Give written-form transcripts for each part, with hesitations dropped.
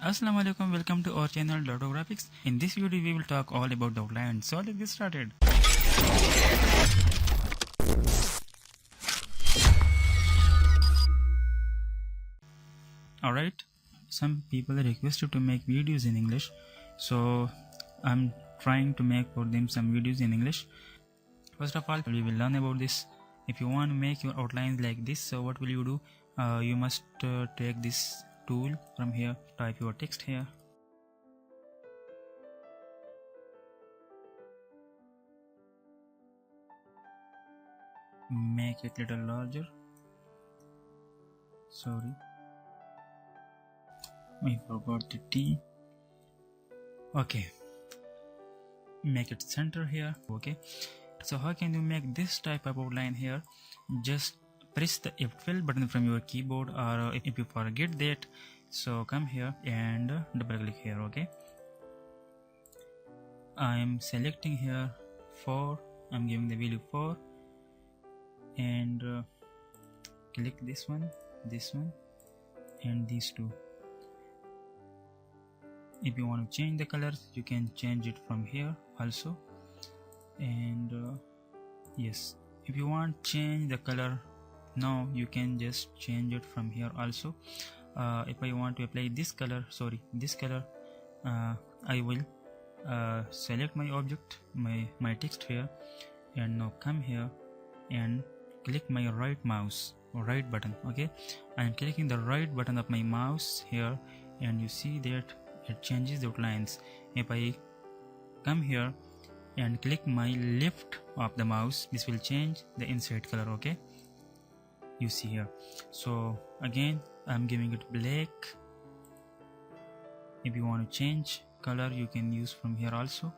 Assalamu alaikum, welcome to our channel Graphics. In this video we will talk all about the outline. So let's get started. Alright, some people requested to make videos in English, so I'm trying to make for them some videos in English. First of all, we will learn about this. If you want to make your outlines like this, so what will you do? You must take this tool from here, type your text here, make it little larger. Sorry, I forgot the T. Okay, make it center here. Okay, so how can you make this type of outline here? Just press the F12 button from your keyboard, or if you forget that, so come here and double click here. Okay, I am selecting here 4, I'm giving the value 4 and click this one and these two. If you want to change the colors, you can change it from here also. And yes, if you want change the color now, you can just change it from here also. If I want to apply this color, I will select my object, my text here, and now come here and click my right button. Okay, I am clicking the right button of my mouse here, and you see that it changes the outlines. If I come here and click my left of the mouse, this will change the inside color. Okay, you see here. So again, I'm giving it black. If you want to change color, you can use from here also,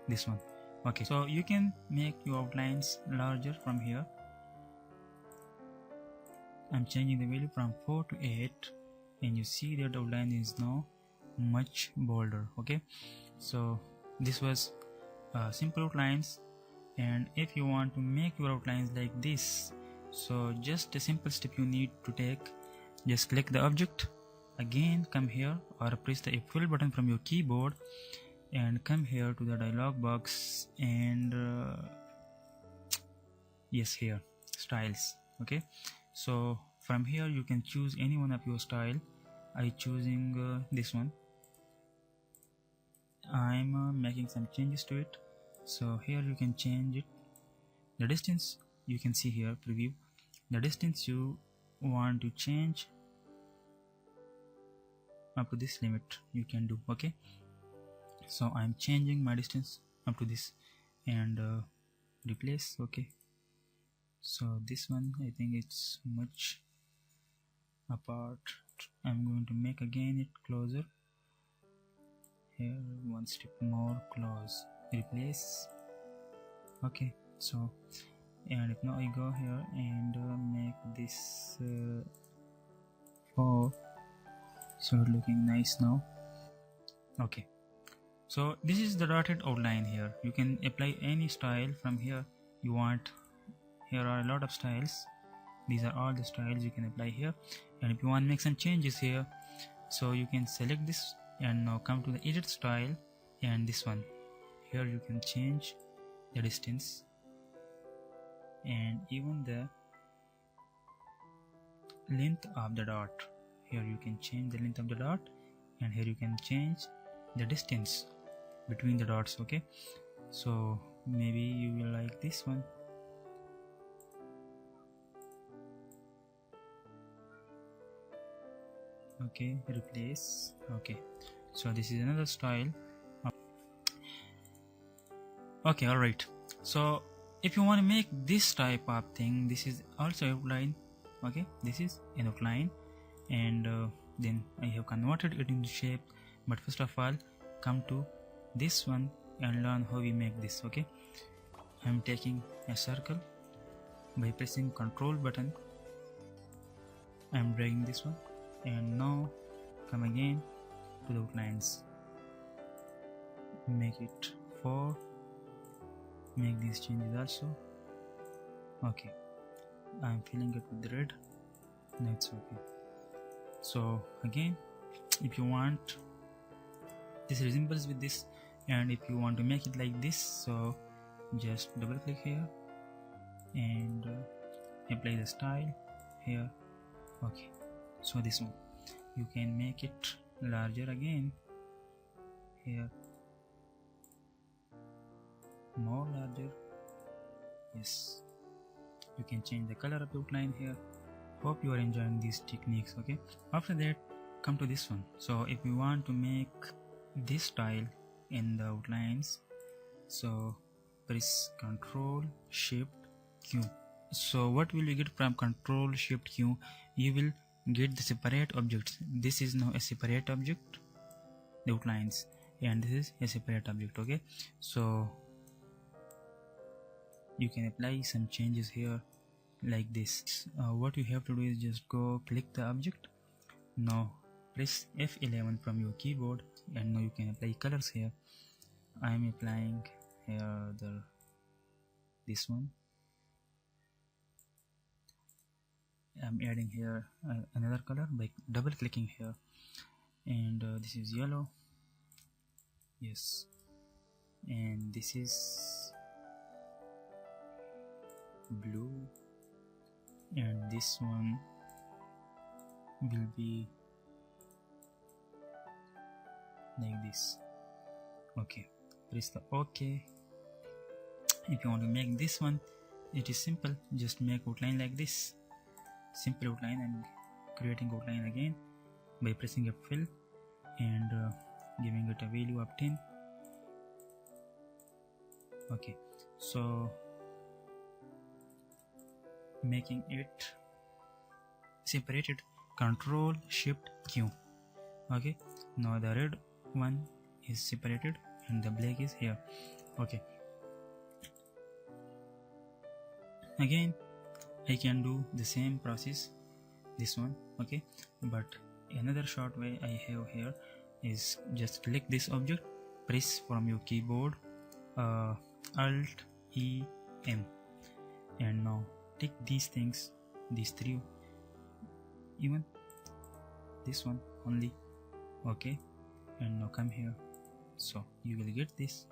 this one. Okay, so you can make your outlines larger from here. I'm changing the value from 4 to 8, and you see that the outline is now much bolder. Okay, so this was simple outlines. And if you want to make your outlines like this, so just a simple step you need to take. Just click the object, again come here or press the F12 button from your keyboard and come here to the dialog box and yes, here styles. Okay, so from here you can choose any one of your style. I choosing this one. I'm making some changes to it. So here you can change it. The distance, you can see here preview, the distance you want to change up to this limit you can do. Okay, so I'm changing my distance up to this and replace. Okay, so this one I think it's much apart. I'm going to make again it closer here, one step more close, replace. Okay, so and if now I go here and make this 4, so looking nice now. Okay, so this is the dotted outline here. You can apply any style from here you want. Here are a lot of styles. These are all the styles you can apply here. And if you want to make some changes here, so you can select this and now come to the edit style, and this one here you can change the distance and even the length of the dot. Here you can change the length of the dot, and here you can change the distance between the dots. Okay, so maybe you will like this one. Okay, replace. Okay, so this is another style. Okay, alright, so if you want to make this type of thing, this is also outline. Okay, this is an outline, and then I have converted it into shape. But first of all, come to this one and learn how we make this. Okay, I'm taking a circle by pressing Ctrl button. I'm dragging this one, and now come again to the outlines, make it 4, make these changes also. Okay, I'm filling it with red. That's okay. So again if you want this resembles with this, and if you want to make it like this, so just double click here and apply the style here. Okay, so this one you can make it larger again here, more larger. Yes, you can change the color of the outline here. Hope you are enjoying these techniques. Okay, after that come to this one. So if you want to make this style in the outlines, so press Ctrl Shift Q. So what will you get from Ctrl Shift Q? You will get the separate objects. This is now a separate object, the outlines, and this is a separate object. Okay, so you can apply some changes here like this. What you have to do is just go click the object. Now press F11 from your keyboard, and now you can apply colors here. I am applying here this one. I'm adding here another color by double clicking here, and this is yellow. Yes, and this is blue, and this one will be like this. Okay, press the OK. If you want to make this one, it is simple. Just make outline like this, simple outline, and creating outline again by pressing F5 and giving it a value of 10. Okay, so making it separated, Ctrl Shift Q. Okay, now the red one is separated and the black is here. Okay, again I can do the same process, this one. Okay, but another short way I have here is just click this object, press from your keyboard Alt E M, and now take these things, these three, even this one only. Okay, and now come here, so you will get this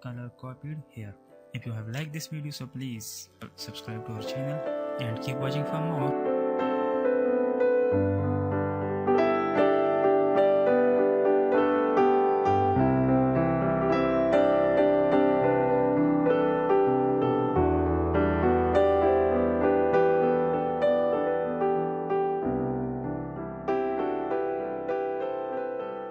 color copied here. If you have liked this video, so please subscribe to our channel and keep watching for more.